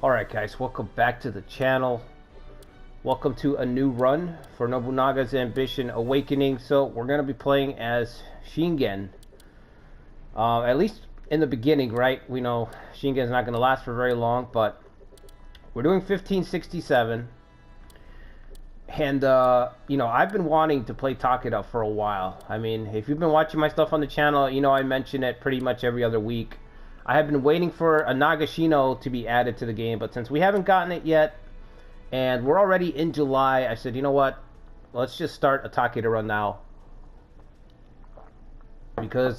Alright guys, welcome back to the channel. Welcome to a new run for Nobunaga's Ambition Awakening. So we're going to be playing as Shingen. At least in the beginning, right? We know Shingen's not going to last for very long, but we're doing 1567. And, you know, I've been wanting to play Takeda for a while. I mean, if you've been watching my stuff on the channel, you know I mention it pretty much every other week. I have been waiting for a Nagashino to be added to the game, but since we haven't gotten it yet, and we're already in July, I said, you know what? Let's just start a Takeda run now. Because,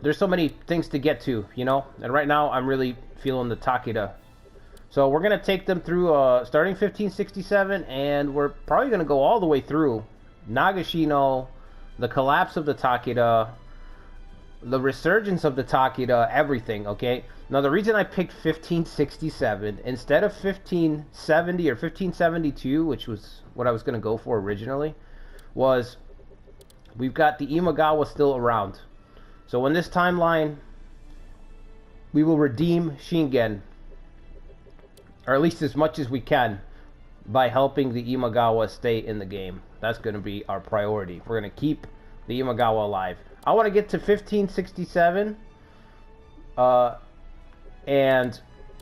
there's so many things to get to, you know? And right now, I'm really feeling the Takeda. So we're going to take them through, starting 1567, and we're probably going to go all the way through Nagashino, the collapse of the Takeda, the resurgence of the Takeda, everything, okay? Now, the reason I picked 1567 instead of 1570 or 1572, which was what I was going to go for originally, was we've got the Imagawa still around. So in this timeline, we will redeem Shingen, or at least as much as we can, by helping the Imagawa stay in the game. That's going to be our priority. We're going to keep the Imagawa alive. I want to get to 1567, and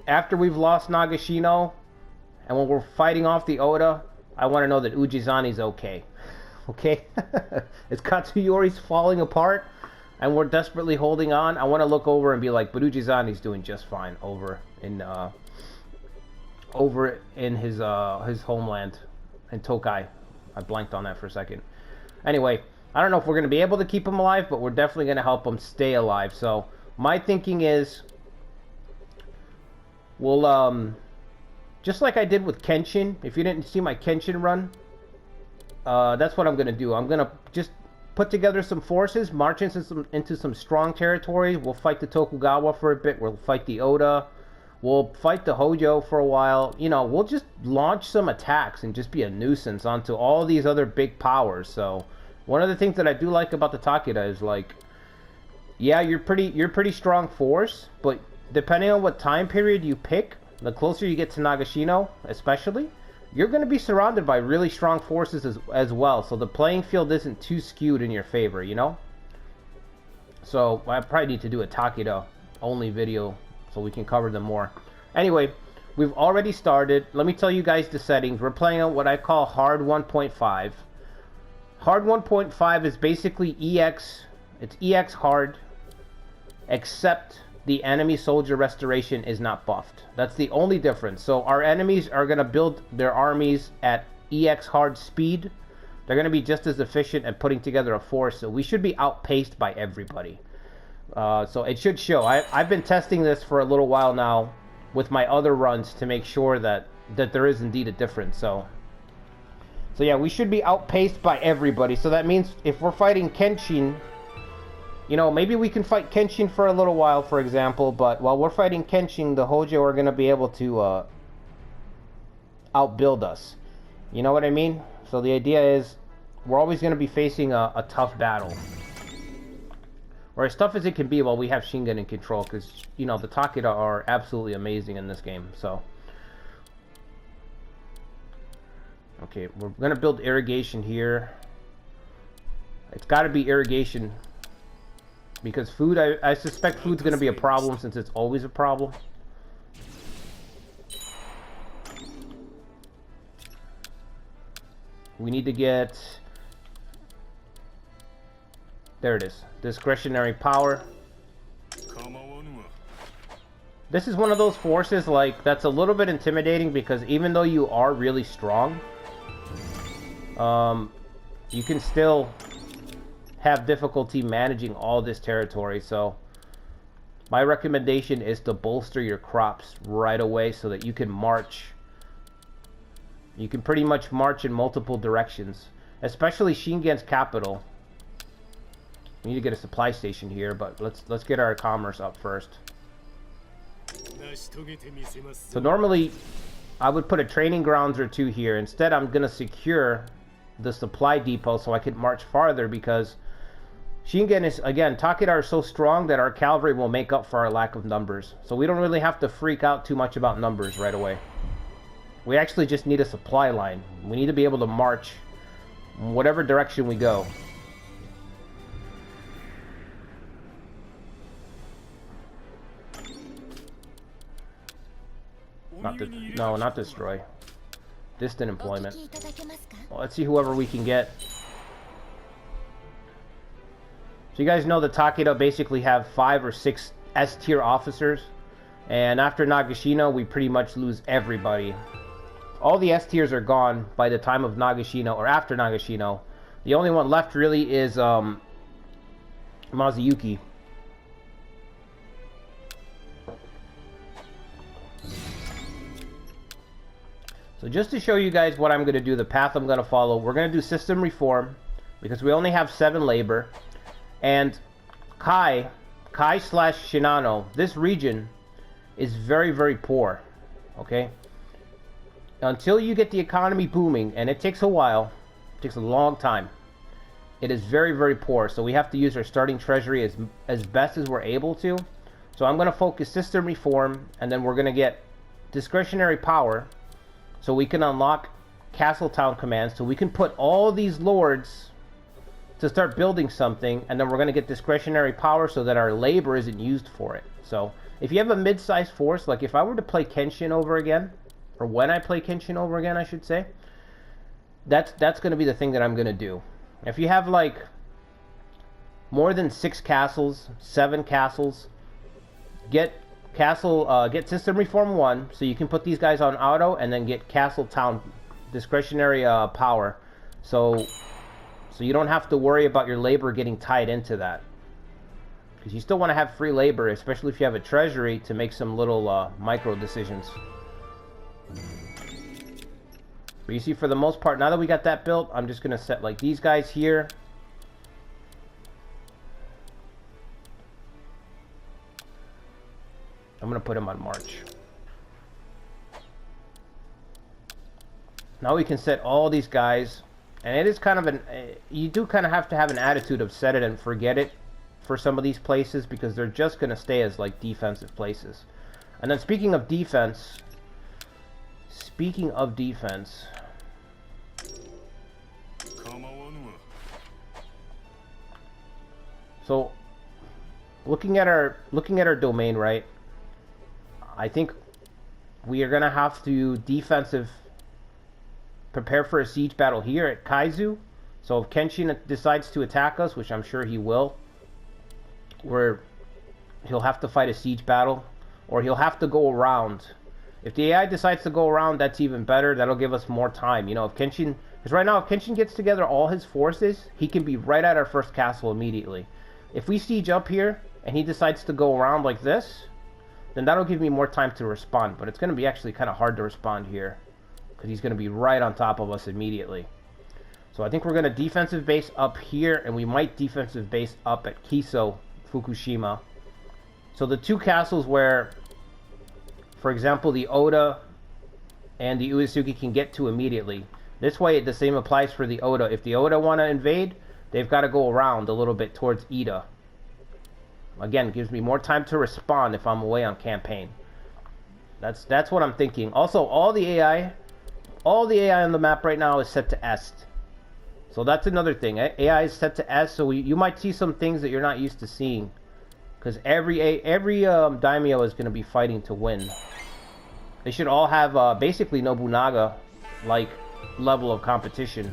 after we've lost Nagashino, and when we're fighting off the Oda, I want to know that Ujizani's okay. Okay? As Katsuyori's falling apart, and we're desperately holding on, I want to look over and be like, but Ujizani's doing just fine over in his homeland, in Tokai. I blanked on that for a second. Anyway, I don't know if we're going to be able to keep him alive, but we're definitely going to help him stay alive. So, my thinking is, we'll, just like I did with Kenshin, if you didn't see my Kenshin run, that's what I'm going to do. I'm going to just put together some forces, march into some strong territory. We'll fight the Tokugawa for a bit. We'll fight the Oda. We'll fight the Hojo for a while. You know, we'll just launch some attacks and just be a nuisance onto all these other big powers. So, one of the things that I do like about the Takeda is, like, yeah, you're pretty strong force, but depending on what time period you pick, the closer you get to Nagashino, especially, you're going to be surrounded by really strong forces as well. So the playing field isn't too skewed in your favor, you know? So I probably need to do a Takeda only video so we can cover them more. Anyway, we've already started. Let me tell you guys the settings. We're playing on what I call Hard 1.5. Hard 1.5 is basically EX. It's EX hard, except the enemy soldier restoration is not buffed. That's the only difference. So our enemies are going to build their armies at EX hard speed. They're going to be just as efficient at putting together a force. So we should be outpaced by everybody. So it should show. I've been testing this for a little while now with my other runs to make sure that there is indeed a difference. So yeah, we should be outpaced by everybody. So that means if we're fighting Kenshin, you know, maybe we can fight Kenshin for a little while, for example. But while we're fighting Kenshin, the Hojo are going to be able to outbuild us. You know what I mean? So the idea is we're always going to be facing a tough battle. Or as tough as it can be while we have Shingen in control. Because, you know, the Takeda are absolutely amazing in this game. So okay, we're going to build irrigation here. It's got to be irrigation. Because food, I suspect food's going to be a problem since it's always a problem. We need to get... There it is. Discretionary power. This is one of those forces, like, that's a little bit intimidating because even though you are really strong, you can still have difficulty managing all this territory. So my recommendation is to bolster your crops right away so that you can march. You can pretty much march in multiple directions, especially Shingen's capital. We need to get a supply station here, but let's get our commerce up first. So normally I would put a training grounds or two here. Instead, I'm going to secure the supply depot so I can march farther, because Shingen is, again, Takeda are so strong that our cavalry will make up for our lack of numbers. So we don't really have to freak out too much about numbers right away. We actually just need a supply line. We need to be able to march in whatever direction we go. No, not destroy. Distant employment. Well, let's see whoever we can get. So you guys know that Takeda basically have 5 or 6 S-tier officers. And after Nagashino, we pretty much lose everybody. All the S-tiers are gone by the time of Nagashino, or after Nagashino. The only one left really is Mazuyuki. So just to show you guys what I'm going to do, the path I'm going to follow, we're going to do system reform, because we only have 7 labor. And Kai slash Shinano, this region is very, very poor. Okay? Until you get the economy booming, and it takes a while, it takes a long time, it is very, very poor. So we have to use our starting treasury as best as we're able to. So I'm going to focus system reform, and then we're going to get discretionary power, so we can unlock castle town commands, so we can put all these lords to start building something, and then we're going to get discretionary power so that our labor isn't used for it. So if you have a mid-sized force, like if I were to play Kenshin over again, or when I play Kenshin over again, I should say, that's going to be the thing that I'm going to do. If you have like more than 6 castles, 7 castles, get system reform 1, so you can put these guys on auto, and then get castle town discretionary power, so you don't have to worry about your labor getting tied into that, because you still want to have free labor, especially if you have a treasury, to make some little micro decisions. But you see, for the most part, now that we got that built, I'm just gonna set like these guys here. I'm going to put him on march. Now we can set all these guys. And it is kind of you do kind of have to have an attitude of set it and forget it for some of these places, because they're just going to stay as like defensive places. And then speaking of defense. So looking at our domain, right? I think we are going to have to prepare for a siege battle here at Kaizu. So if Kenshin decides to attack us, which I'm sure he will, he'll have to fight a siege battle, or he'll have to go around. If the AI decides to go around, that's even better. That'll give us more time. You know, if Kenshin, because right now if Kenshin gets together all his forces, he can be right at our first castle immediately. If we siege up here and he decides to go around like this, then that'll give me more time to respond. But it's going to be actually kind of hard to respond here, because he's going to be right on top of us immediately. So I think we're going to defensive base up here, and we might defensive base up at Kiso, Fukushima. So the 2 castles where, for example, the Oda and the Uesugi can get to immediately. This way, the same applies for the Oda. If the Oda want to invade, they've got to go around a little bit towards Ida. Again, gives me more time to respond if I'm away on campaign. That's what I'm thinking. Also, all the AI on the map right now is set to S. So that's another thing. AI is set to S, so you might see some things that you're not used to seeing, because every daimyo is going to be fighting to win. They should all have basically Nobunaga like level of competition.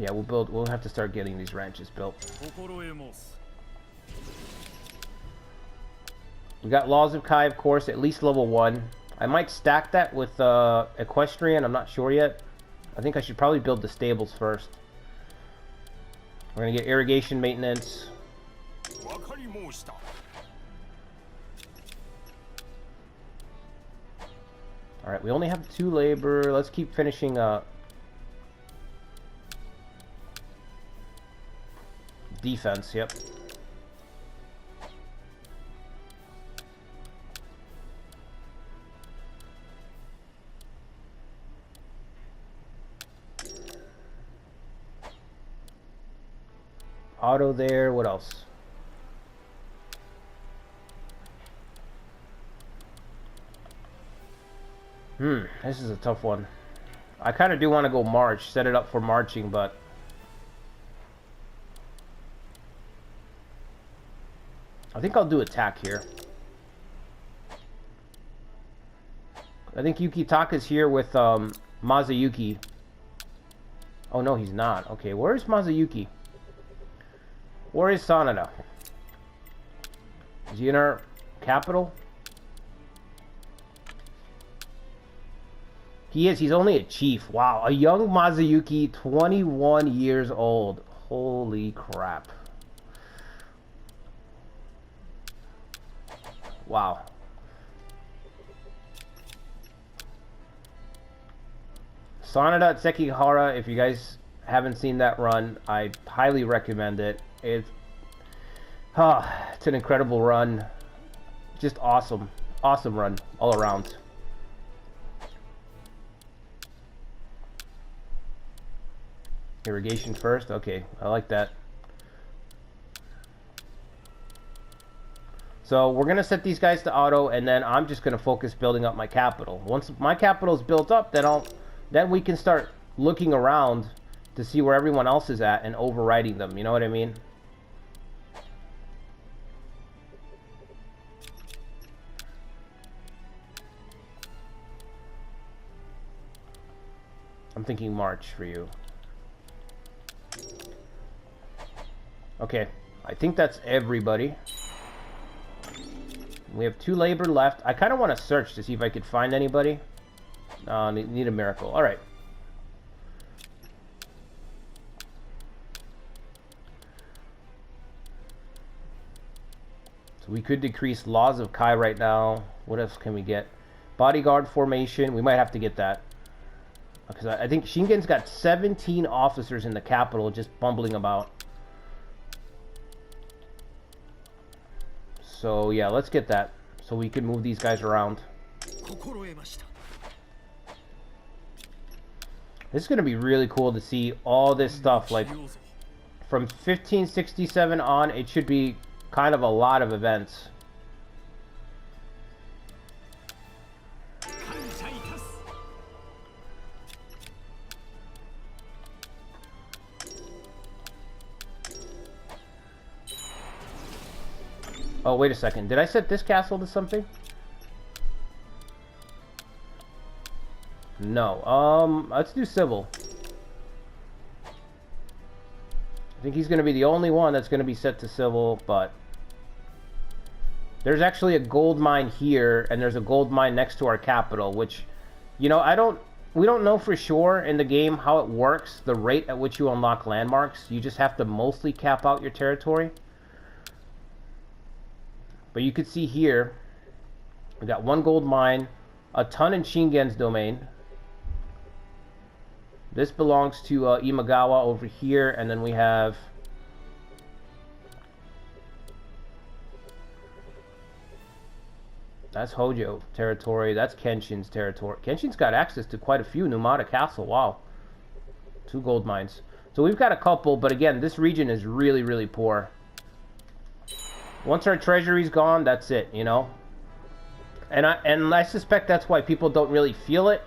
Yeah, we'll have to start getting these ranches built. We got Laws of Kai, of course, at least level 1. I might stack that with Equestrian, I'm not sure yet. I think I should probably build the stables first. We're gonna get irrigation maintenance. Alright, we only have 2 labor. Let's keep finishing defense, yep. auto there. What else? This is a tough one. I kind of do want to go march, set it up for marching, but I think I'll do attack here. I think Yukitaka's here with Mazayuki. Oh no, he's not. Okay, where's Mazayuki? Where is Sanada? Is he in our capital? He is. He's only a chief. Wow, a young Mazayuki, 21 years old. Holy crap. Wow. Sanada at Sekihara, if you guys haven't seen that run, I highly recommend it. It's an incredible run. Just awesome. Awesome run all around. Irrigation first. Okay, I like that. So we're gonna set these guys to auto, and then I'm just gonna focus building up my capital. Once my capital is built up, then we can start looking around to see where everyone else is at and overriding them. You know what I mean? I'm thinking March for you. Okay, I think that's everybody. We have 2 labor left. I kind of want to search to see if I could find anybody. Need a miracle. All right. So we could decrease Laws of Kai right now. What else can we get? Bodyguard formation. We might have to get that. Because I think Shingen's got 17 officers in the capital just bumbling about. So yeah, let's get that. So we can move these guys around. This is going to be really cool to see all this stuff. Like, from 1567 on, it should be kind of a lot of events. Oh, wait a second. Did I set this castle to something? No. Let's do civil. I think he's going to be the only one that's going to be set to civil, but there's actually a gold mine here, and there's a gold mine next to our capital, which, you know, we don't know for sure in the game how it works, the rate at which you unlock landmarks. You just have to mostly cap out your territory. But you can see here, we got 1 gold mine, a ton in Shingen's domain. This belongs to Imagawa over here, and then we have that's Hojo territory, that's Kenshin's territory. Kenshin's got access to quite a few. Numata Castle, wow. 2 gold mines. So we've got a couple, but again, this region is really, really poor. Once our treasury's gone, that's it, you know? And I suspect that's why people don't really feel it.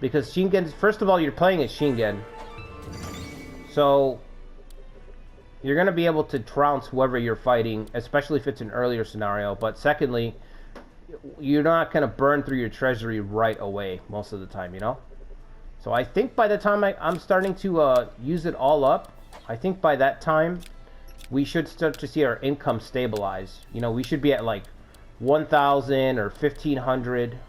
Because Shingen's, first of all, you're playing as Shingen. So, you're going to be able to trounce whoever you're fighting, especially if it's an earlier scenario. But secondly, you're not going to burn through your treasury right away most of the time, you know? So I think by the time I'm starting to use it all up, I think by that time, we should start to see our income stabilize. You know, we should be at like 1,000 or 1,500.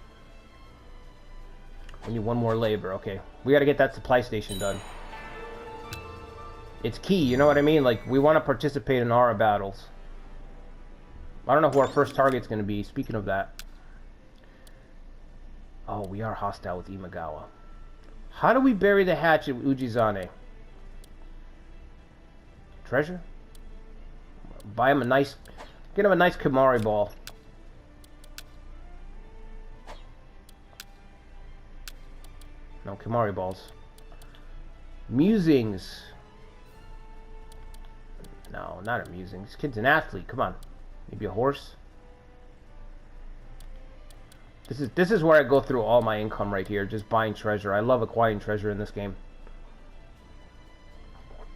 We need 1 more labor. Okay, we got to get that supply station done. It's key, you know what I mean? Like, we want to participate in Aura battles. I don't know who our first target's going to be. Speaking of that. Oh, we are hostile with Imagawa. How do we bury the hatchet with Ujizane? Treasure? Buy him a nice... Get him a nice Kamari ball. No, Kamari balls. Musings. No, not amusing. This kid's an athlete. Come on. Maybe a horse? This is where I go through all my income right here, just buying treasure. I love acquiring treasure in this game.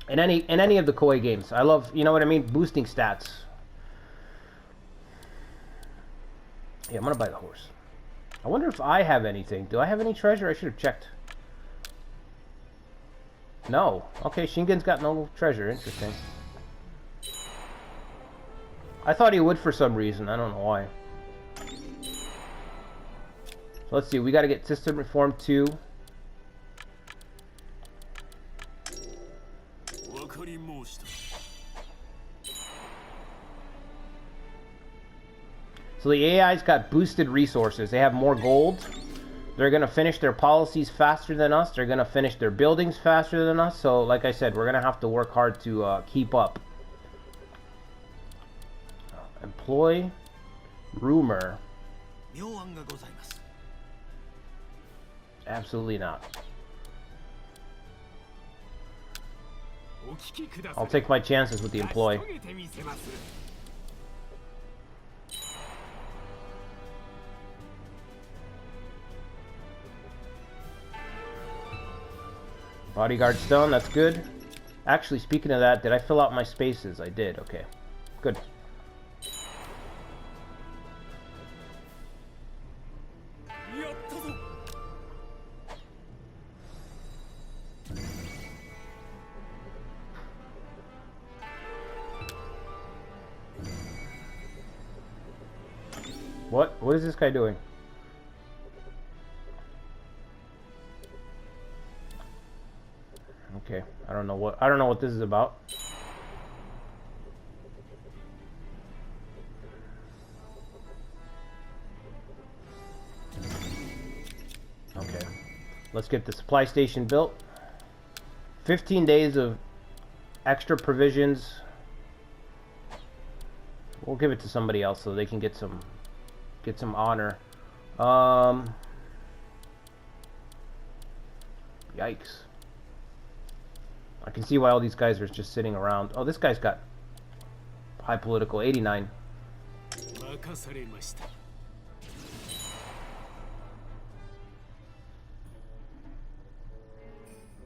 In any of the Koei games. I love, you know what I mean? Boosting stats. Yeah, I'm gonna buy the horse. I wonder if I have anything. Do I have any treasure? I should have checked. No. Okay, Shingen's got no treasure. Interesting. I thought he would for some reason. I don't know why. So let's see. We got to get System Reform 2. So the AI's got boosted resources. They have more gold. They're going to finish their policies faster than us. They're going to finish their buildings faster than us. So, like I said, we're going to have to work hard to keep up. Employ. Rumor. Absolutely not. I'll take my chances with the employ. Bodyguard stone, that's good. Actually, speaking of that, did I fill out my spaces? I did, okay. Good. What is this guy doing? Okay, I don't know what this is about. Okay. Let's get the supply station built. 15 days of extra provisions. We'll give it to somebody else so they can get some honor. Yikes. I can see why all these guys are just sitting around. Oh, this guy's got high political, 89.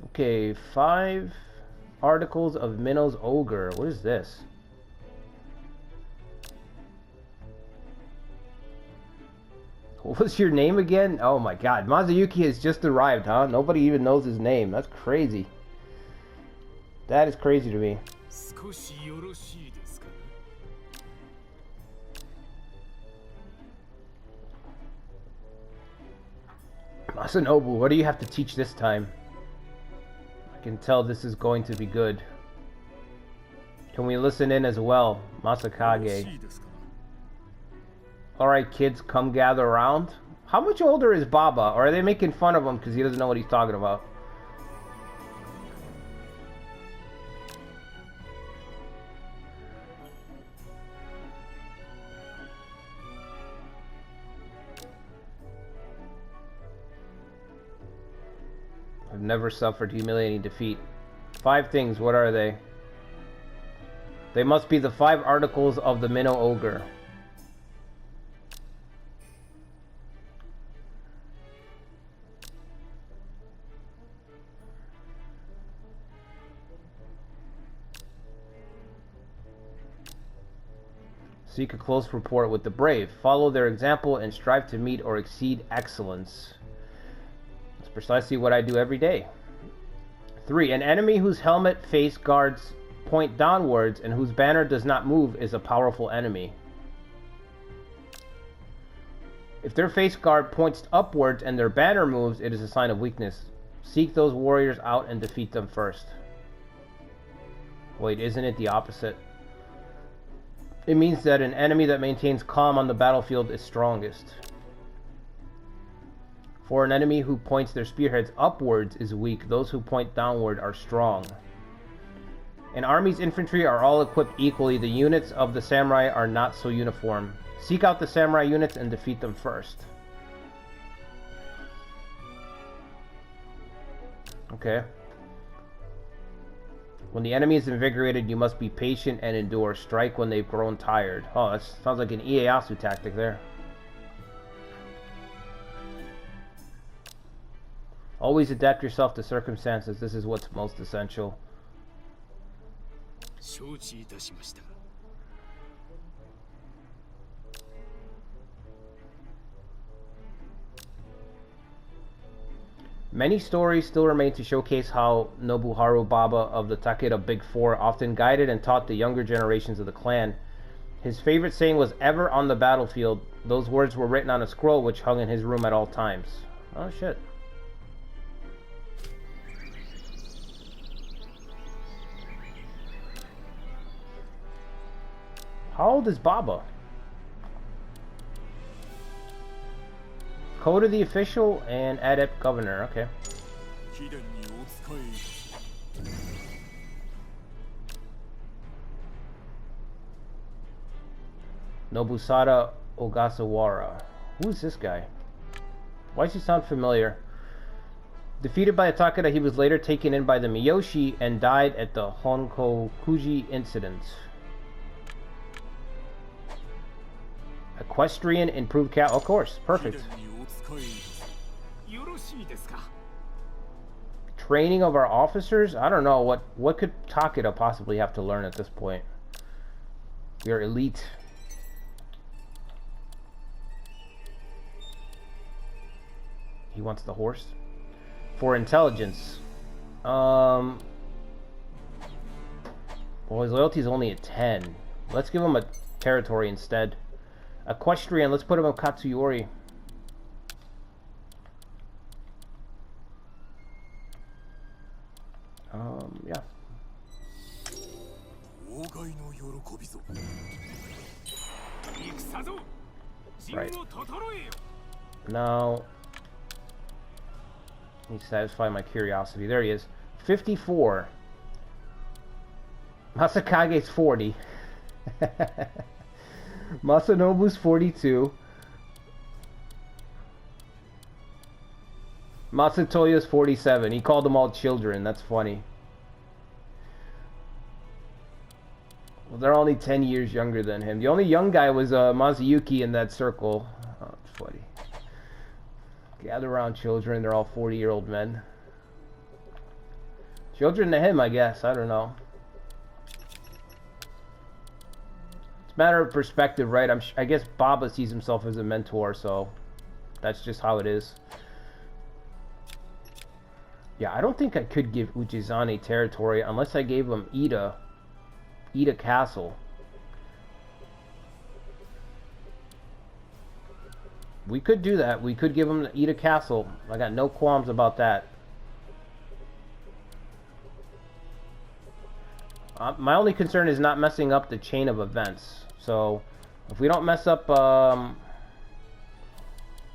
Okay, 5 articles of Minno's Ogre. What is this? What was your name again? Oh my god, Mazuyuki has just arrived, huh? Nobody even knows his name. That's crazy. That is crazy to me. Masanobu, what do you have to teach this time? I can tell this is going to be good. Can we listen in as well? Masakage. Alright kids, come gather around. How much older is Baba? Or are they making fun of him because he doesn't know what he's talking about? I've never suffered humiliating defeat. 5 things, what are they? They must be the 5 articles of the Minnow Ogre. Seek a close rapport with the brave. Follow their example and strive to meet or exceed excellence. That's precisely what I do every day. 3. An enemy whose helmet face guards point downwards and whose banner does not move is a powerful enemy. If their face guard points upwards and their banner moves, it is a sign of weakness. Seek those warriors out and defeat them first. Wait, isn't it the opposite? It means that an enemy that maintains calm on the battlefield is strongest. For an enemy who points their spearheads upwards is weak. Those who point downward are strong. An army's infantry are all equipped equally. The units of the samurai are not so uniform. Seek out the samurai units and defeat them first. Okay. When the enemy is invigorated, you must be patient and endure. Strike when they've grown tired. Oh, that sounds like an Ieyasu tactic there. Always adapt yourself to circumstances. This is what's most essential. Many stories still remain to showcase how Nobuharu Baba of the Takeda Big Four often guided and taught the younger generations of the clan. His favorite saying was, "Ever on the battlefield." Those words were written on a scroll which hung in his room at all times. Oh shit. How old is Baba? Code of the Official and Adept Governor, okay. Nobusada Ogasawara. Who is this guy? Why does he sound familiar? Defeated by the Takeda, he was later taken in by the Miyoshi and died at the Honkokuji incident. Equestrian improved cat. Of course, perfect. Training of our officers? I don't know. What could Takeda possibly have to learn at this point? We are elite. He wants the horse. For intelligence. Well, his loyalty is only at 10. Let's give him a territory instead. Equestrian, let's put him in Katsuyori. Yeah. Right. Now, let me satisfy my curiosity. There he is. 54. Masakage's 40. Masanobu's 42. Masatoya's 47. He called them all children. That's funny. Well, they're only 10 years younger than him. The only young guy was Mazuyuki in that circle. Oh, it's funny. Gather around children. They're all 40-year-old men. Children to him, I guess. I don't know. It's a matter of perspective, right? I guess Baba sees himself as a mentor, so that's just how it is. Yeah, I don't think I could give Uchizane territory unless I gave him Ida Castle. We could do that. We could give him the Ida Castle. I got no qualms about that. My only concern is not messing up the chain of events. So, if we don't mess up,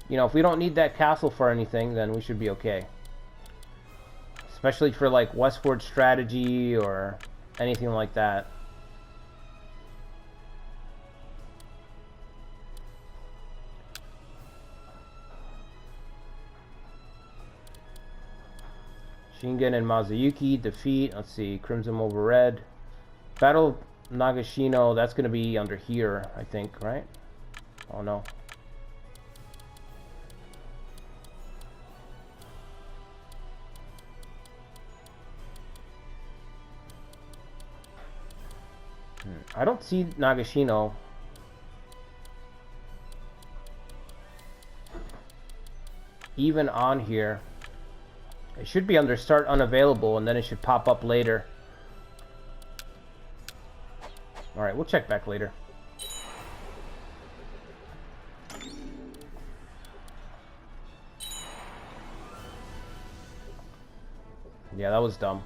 you know, if we don't need that castle for anything, then we should be okay. Especially for, like, westward strategy or anything like that. Shingen and Mazuyuki defeat. Let's see, Crimson over Red. Battle of Nagashino, that's going to be under here, I think, right? Oh no. I don't see Nagashino. Even on here. It should be under start unavailable, and then it should pop up later. Alright, we'll check back later. Yeah, that was dumb.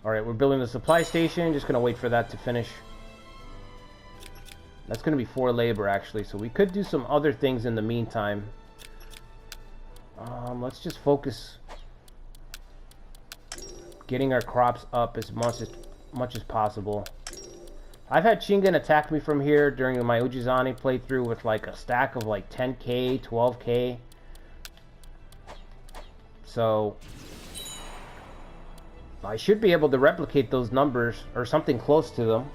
Alright, we're building the supply station. Just gonna wait for that to finish. That's going to be 4 labor, actually, so we could do some other things in the meantime. Let's just focus getting our crops up as much as possible. I've had Shingen attack me from here during my Ujizani playthrough with like a stack of like 10k, 12k. So I should be able to replicate those numbers or something close to them.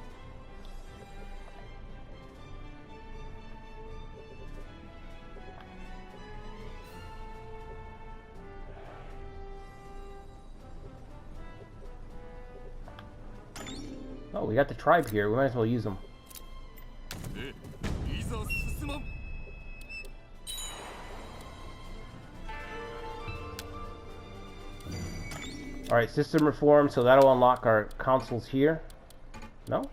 Oh, we got the tribe here. We might as well use them. Alright, system reform, so that'll unlock our consoles here. No?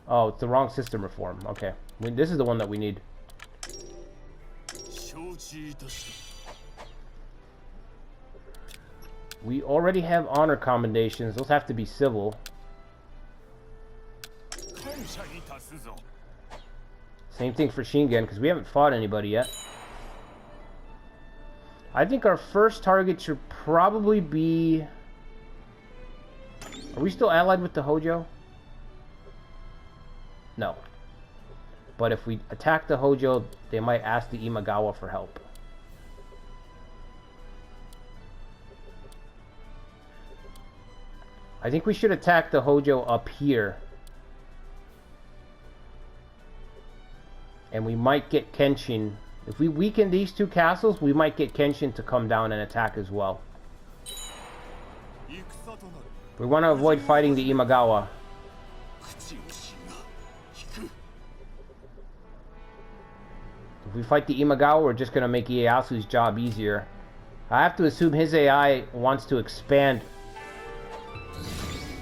Oh, it's the wrong system reform. Okay. This is the one that we need. We already have honor commendations. Those have to be civil. Same thing for Shingen, because we haven't fought anybody yet. I think our first target should probably be... Are we still allied with the Hojo? No. But if we attack the Hojo, they might ask the Imagawa for help. I think we should attack the Hojo up here. And we might get Kenshin. If we weaken these two castles, we might get Kenshin to come down and attack as well. We want to avoid fighting the Imagawa. If we fight the Imagawa, we're just going to make Ieyasu's job easier. I have to assume his AI wants to expand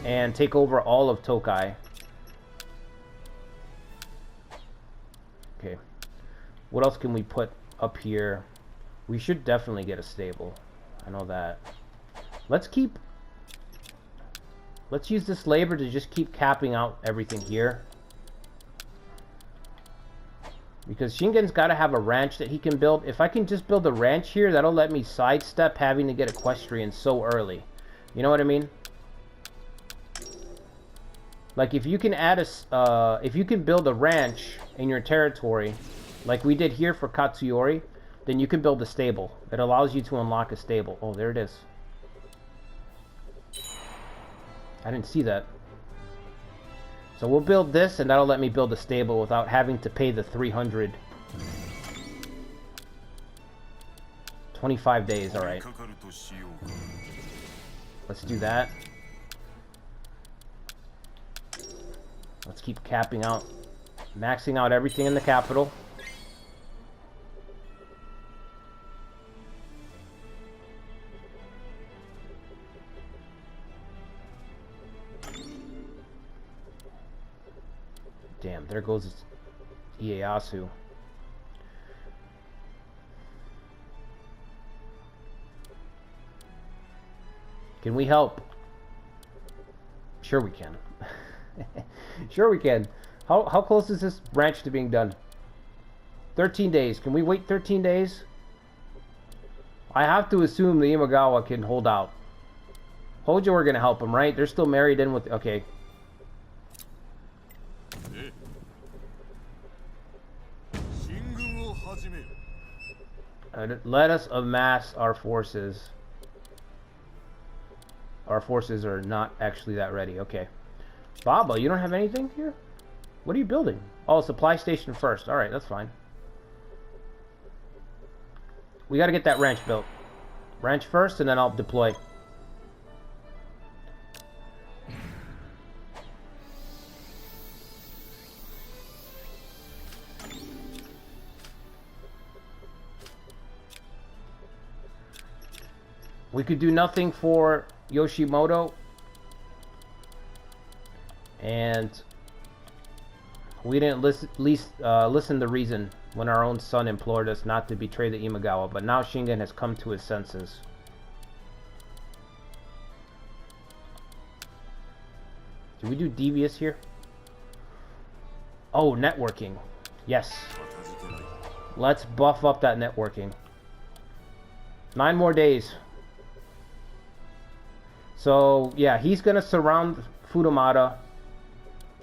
and take over all of Tokai. Okay. What else can we put up here? We should definitely get a stable. I know that. Let's use this labor to just keep capping out everything here. Because Shingen's got to have a ranch that he can build. If I can just build a ranch here, that'll let me sidestep having to get equestrian so early. You know what I mean? Like if you can add if you can build a ranch in your territory, like we did here for Katsuyori, then you can build a stable. It allows you to unlock a stable. Oh, there it is. I didn't see that. So we'll build this, and that'll let me build a stable without having to pay the 300. 25 days, alright. Let's do that. Let's keep capping out, maxing out everything in the capital. Damn, there goes Ieyasu. Can we help? Sure we can. Sure we can. How close is this branch to being done? 13 days. Can we wait 13 days? I have to assume the Imagawa can hold out. Hojo are going to help him, right? They're still married in with... Okay. Let us amass our forces. Our forces are not actually that ready. Okay. Baba, you don't have anything here? What are you building? Oh, supply station first. Alright, that's fine. We gotta get that ranch built. Ranch first, and then I'll deploy. We could do nothing for Yoshimoto. And we didn't listen to reason when our own son implored us not to betray the Imagawa. But now Shingen has come to his senses. Do we do devious here? Oh, networking. Yes. Let's buff up that networking. 9 more days. So, yeah, he's going to surround Fudamata.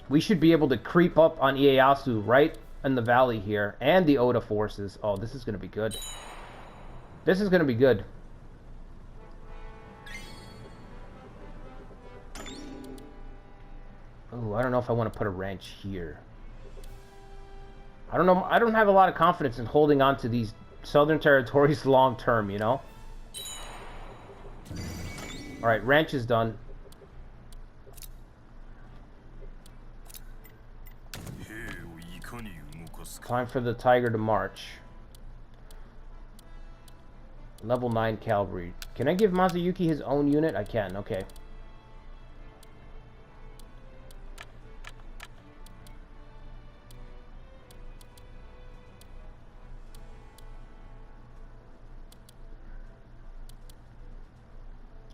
we should be able to creep up on Ieyasu right in the valley here, and the Oda forces. Oh, this is going to be good. This is going to be good. Oh, I don't know if I want to put a ranch here. I don't know. I don't have a lot of confidence in holding on to these southern territories long term, you know? Alright, ranch is done. Time for the tiger to march. Level 9 cavalry. Can I give Mazuyuki his own unit? I can, okay.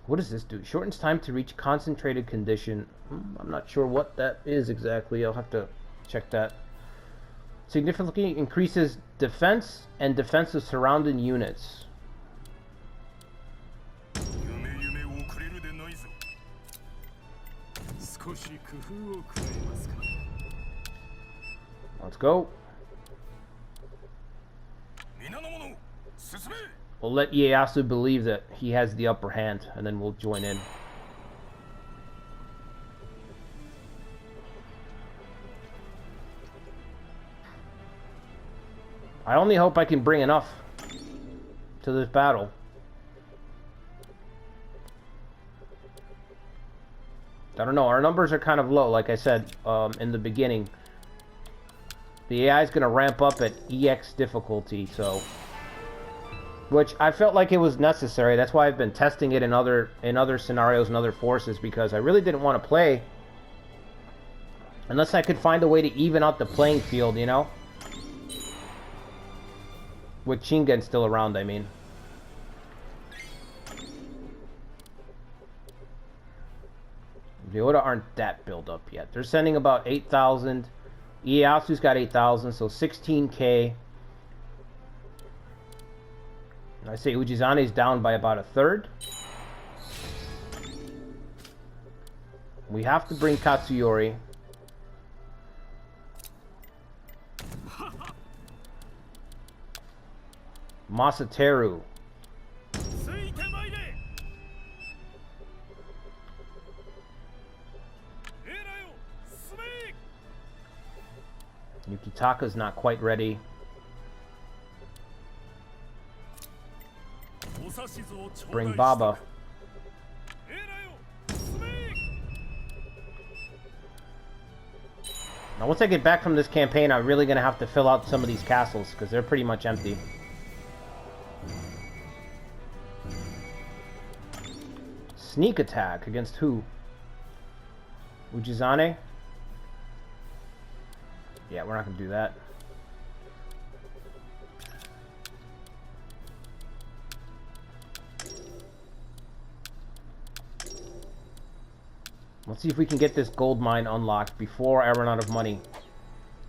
What does this do? Shortens time to reach concentrated condition. I'm not sure what that is exactly. I'll have to check that. Significantly increases defense and defense of surrounding units. Let's go. We'll let Ieyasu believe that he has the upper hand, and then we'll join in. I only hope I can bring enough to this battle. I don't know, our numbers are kind of low, like I said in the beginning. The AI is going to ramp up at EX difficulty, so... Which I felt like it was necessary. That's why I've been testing it in other scenarios and other forces, because I really didn't want to play unless I could find a way to even out the playing field, you know? With Shingen still around, I mean. The Oda aren't that built up yet. They're sending about 8,000. Ieyasu's got 8,000, so 16k. I say Ujizane's down by about a third. We have to bring Katsuyori. Masateru. Yukitaka's not quite ready. Bring Baba. Now once I get back from this campaign, I'm really going to have to fill out some of these castles, because they're pretty much empty. Sneak attack against who? Ujizane? Yeah, we're not going to do that. Let's see if we can get this gold mine unlocked before I run out of money.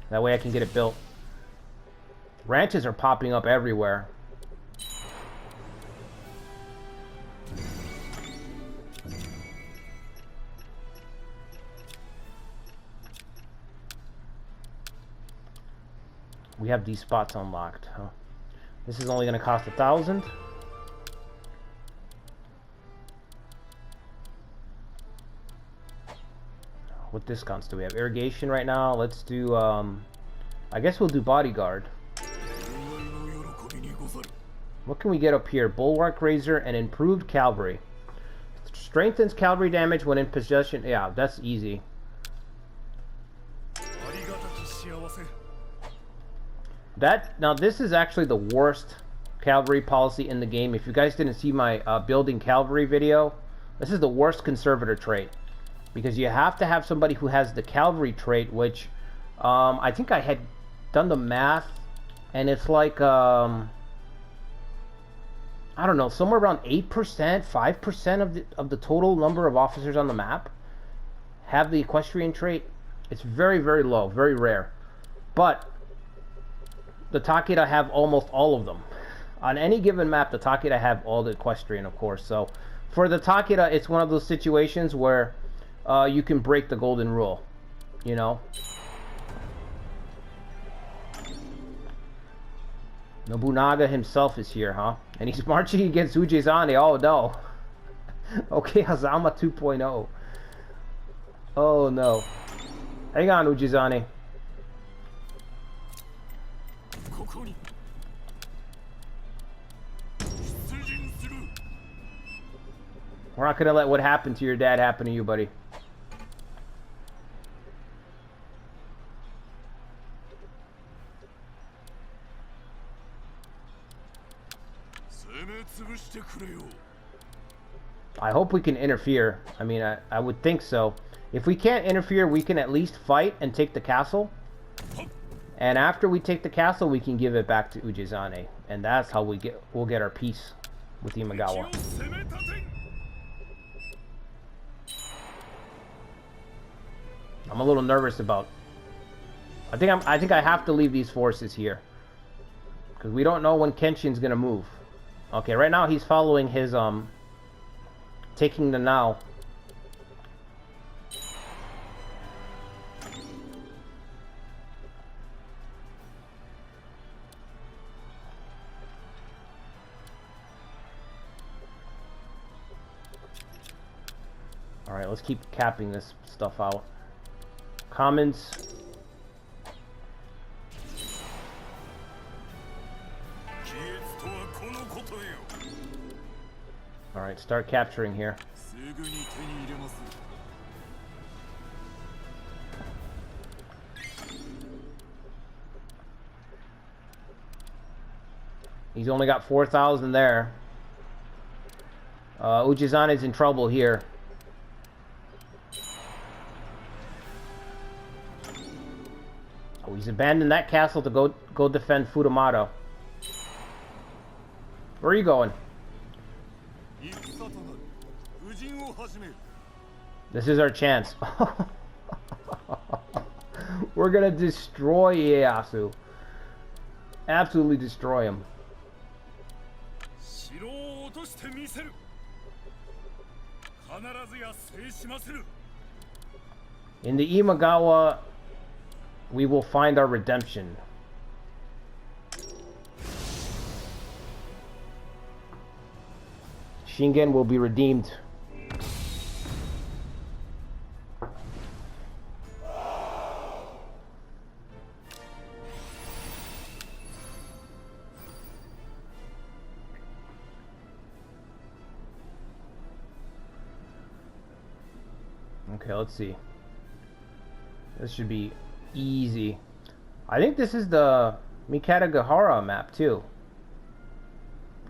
That way I can get it built. Ranches are popping up everywhere. We have these spots unlocked. Huh? This is only going to cost 1,000. What discounts do we have? Irrigation right now. Let's do, I guess we'll do bodyguard. What can we get up here? Bulwark Razor and improved cavalry. Strengthens cavalry damage when in possession. Yeah, that's easy. Now this is actually the worst cavalry policy in the game. If you guys didn't see my building cavalry video, this is the worst conservator trait. Because you have to have somebody who has the cavalry trait, which I think I had done the math, and it's like, I don't know, somewhere around 8%, 5% of the total number of officers on the map have the equestrian trait. It's very, very low, very rare. But the Takeda have almost all of them. On any given map, the Takeda have all the equestrian, of course. So for the Takeda, it's one of those situations where you can break the golden rule. you know. Nobunaga himself is here, huh? And he's marching against Ujizane. Oh no. Okay, Hazama 2.0. Oh no. Hang on, Ujizane. We're not gonna let what happened to your dad happen to you, buddy. I hope we can interfere. I mean, I would think so. If we can't interfere, we can at least fight and take the castle. And after we take the castle, we can give it back to Ujizane. And that's how we'll get our peace with Imagawa. I'm a little nervous about... I think I have to leave these forces here. Because we don't know when Kenshin's gonna move. Okay, right now he's following his, taking the Nao. Alright, let's keep capping this stuff out. Commons. Alright, start capturing here. He's only got 4,000 there. Ujizane's in trouble here. Oh, he's abandoned that castle to go defend Furumato. Where are you going? This is our chance. We're gonna destroy Ieyasu. Absolutely destroy him. In the Imagawa, we will find our redemption. Shingen will be redeemed. Okay, let's see. This should be easy. I think this is the Mikatagahara map too.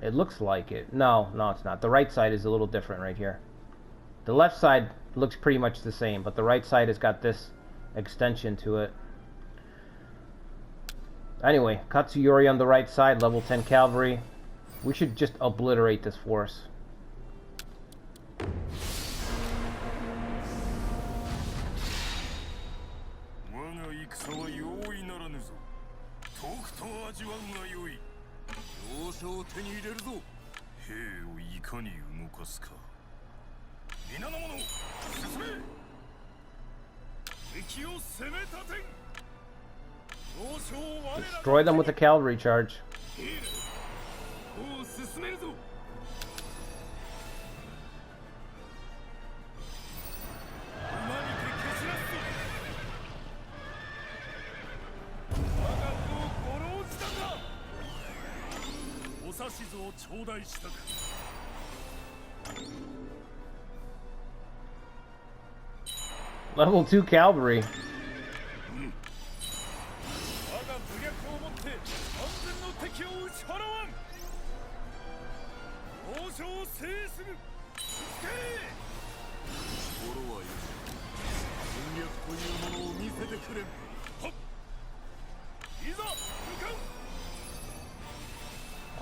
It looks like it. No, it's not. The right side is a little different right here. The left side looks pretty much the same, but the right side has got this extension to it. Anyway, Katsuyori on the right side, level 10 cavalry. We should just obliterate this force. Destroy them with a cavalry charge. Level 2 cavalry.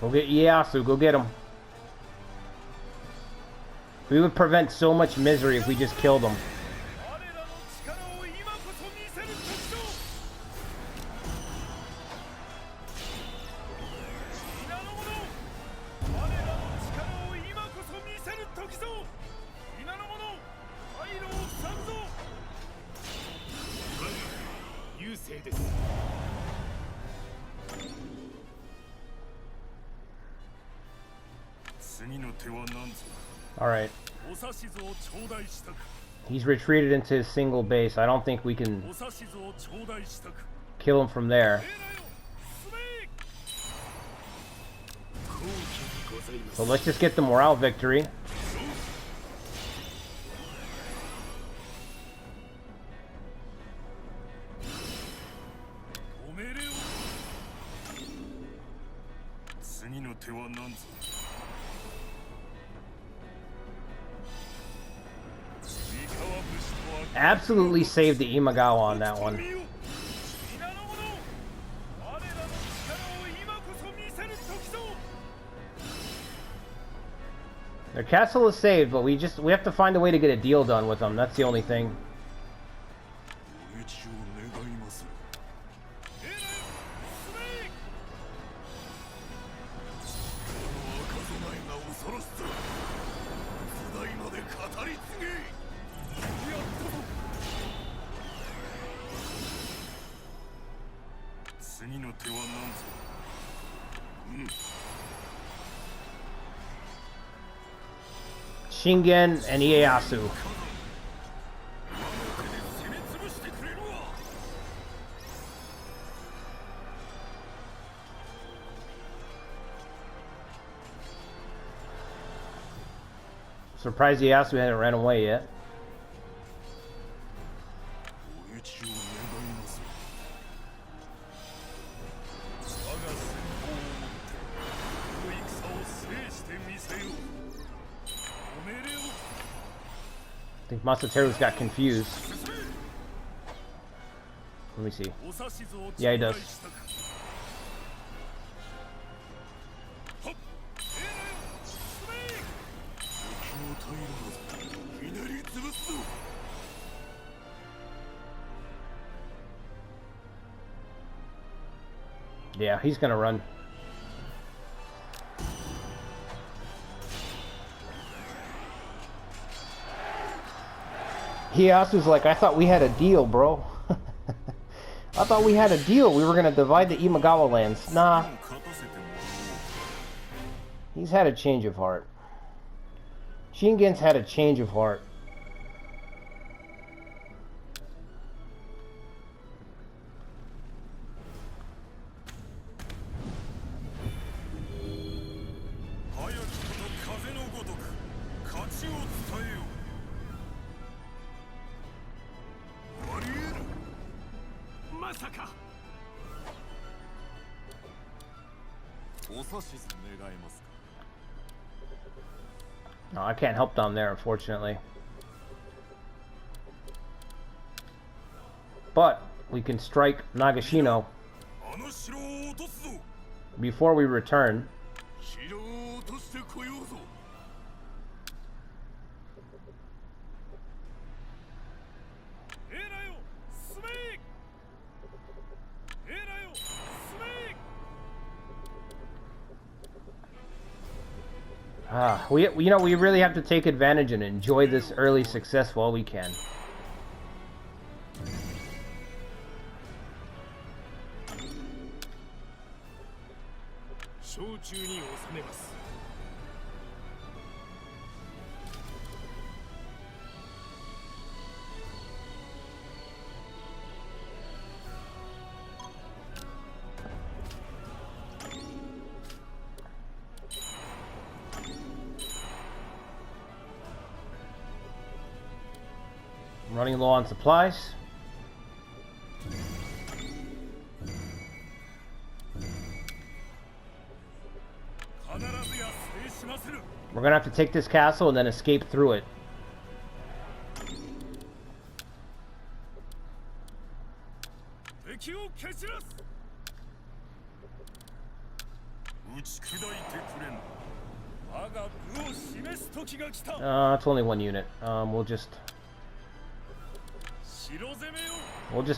Go get Ieyasu, go get him. We would prevent so much misery if we just killed him. Alright. He's retreated into his single base. I don't think we can kill him from there. So let's just get the morale victory. Absolutely saved the Imagawa on that one. Their castle is saved, but we have to find a way to get a deal done with them. That's the only thing. Shingen and Ieyasu. Surprised Ieyasu hadn't ran away yet. I think Masateru's got confused. Let me see. Yeah, he does. Yeah, he's gonna run. Iyasu's like, I thought we had a deal, bro. I thought we had a deal. We were gonna divide the Imagawa lands. Nah. He's had a change of heart. Shingen's had a change of heart. No, I can't help down there, unfortunately. But we can strike Nagashino before we return. We really have to take advantage and enjoy this early success while we can. Running low on supplies. We're gonna have to take this castle and then escape through it. It's only one unit. We'll just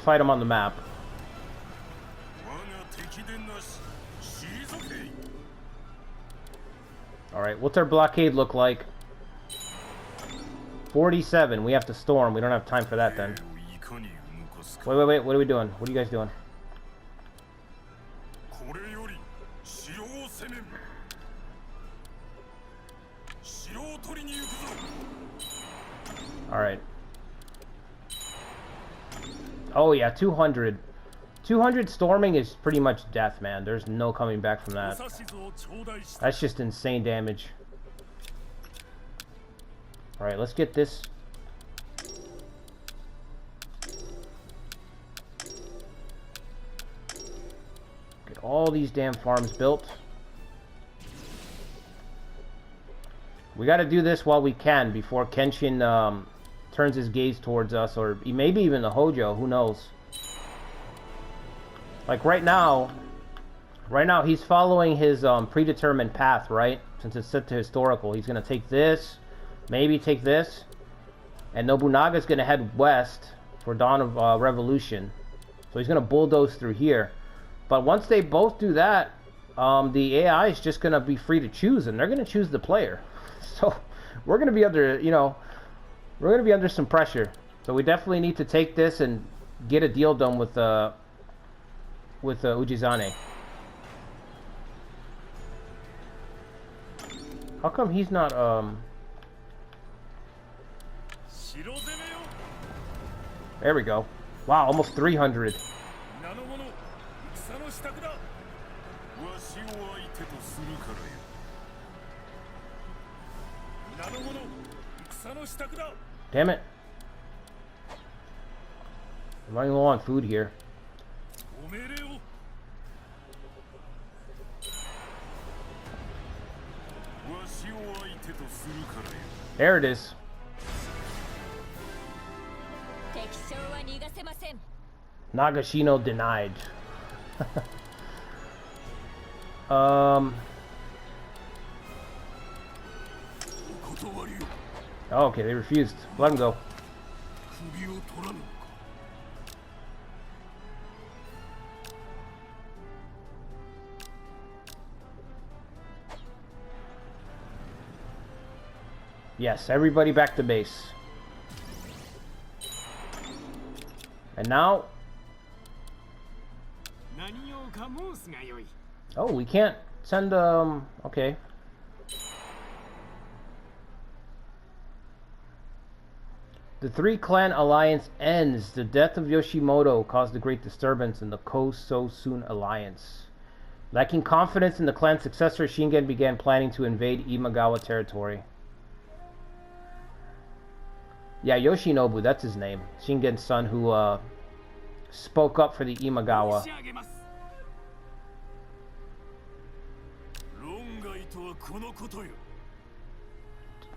fight them on the map. Alright, what's our blockade look like? 47. We have to storm. We don't have time for that then. Wait. What are we doing? What are you guys doing? Alright. Oh yeah, 200. 200 storming is pretty much death, man. There's no coming back from that. That's just insane damage. Alright, let's get this. Get all these damn farms built. We gotta do this while we can before Kenshin turns his gaze towards us, or maybe even the Hojo, who knows. Like right now he's following his predetermined path, right? Since it's set to historical, he's gonna take this, maybe take this, and Nobunaga's gonna head west for Dawn of Revolution. So he's gonna bulldoze through here. But once they both do that, the AI is just gonna be free to choose, and they're gonna choose the player. So we're gonna be under, you know, we're gonna be under some pressure. So we definitely need to take this and get a deal done with Ujizane. How come he's not There we go. Wow, almost 300. Damn it. I'm running low on food here. There it is. Nagashino denied. Oh, okay, they refused. Let him go. Yes, everybody back to base. And now... Oh, we can't send, okay. The three-clan alliance ends. The death of Yoshimoto caused a great disturbance in the Ko-So-Soon alliance. Lacking confidence in the clan's successor, Shingen began planning to invade Imagawa territory. Yeah, Yoshinobu, that's his name. Shingen's son who, spoke up for the Imagawa.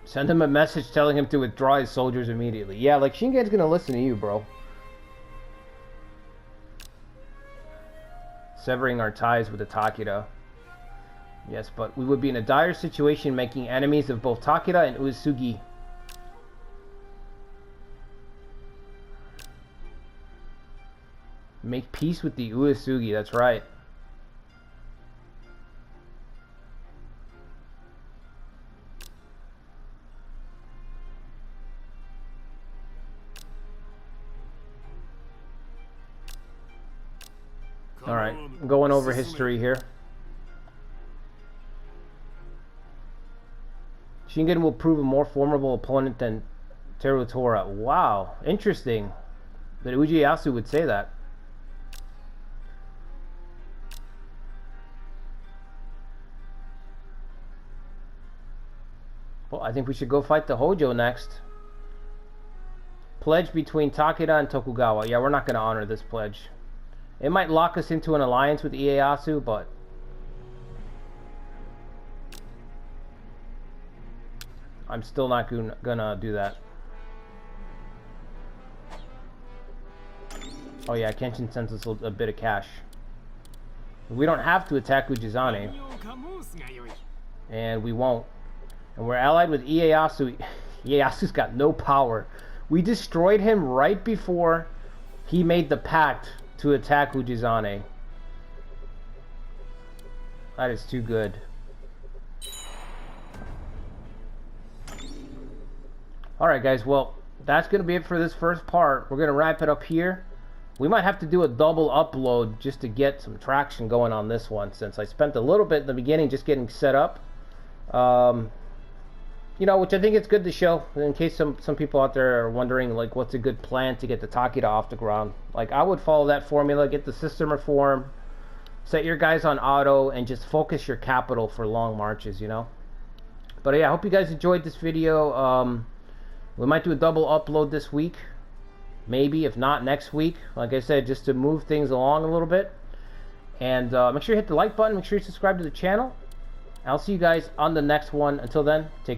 Send him a message telling him to withdraw his soldiers immediately. Yeah, like, Shingen's gonna listen to you, bro. Severing our ties with the Takeda. Yes, but we would be in a dire situation making enemies of both Takeda and Uesugi. Make peace with the Uesugi, that's right. Alright, going over history here. Shingen will prove a more formidable opponent than Terutora. Wow, interesting that Ieyasu would say that. Well, I think we should go fight the Hojo next. Pledge between Takeda and Tokugawa. Yeah, we're not going to honor this pledge. It might lock us into an alliance with Ieyasu, but... I'm still not gonna do that. Oh yeah, Kenshin sends us a bit of cash. We don't have to attack Ujizane. And we won't. And we're allied with Ieyasu. Ieyasu's got no power. We destroyed him right before he made the pact to attack Ujizane. That is too good. Alright guys, well, that's going to be it for this first part. We're going to wrap it up here. We might have to do a double upload just to get some traction going on this one, since I spent a little bit in the beginning just getting set up. You know, which I think it's good to show in case some people out there are wondering, like, what's a good plan to get the Takeda off the ground. Like, I would follow that formula, get the system reform, set your guys on auto, and just focus your capital for long marches, you know. But yeah, I hope you guys enjoyed this video. We might do a double upload this week, maybe, if not next week. Like I said, just to move things along a little bit. And make sure you hit the like button, make sure you subscribe to the channel. I'll see you guys on the next one. Until then, take care.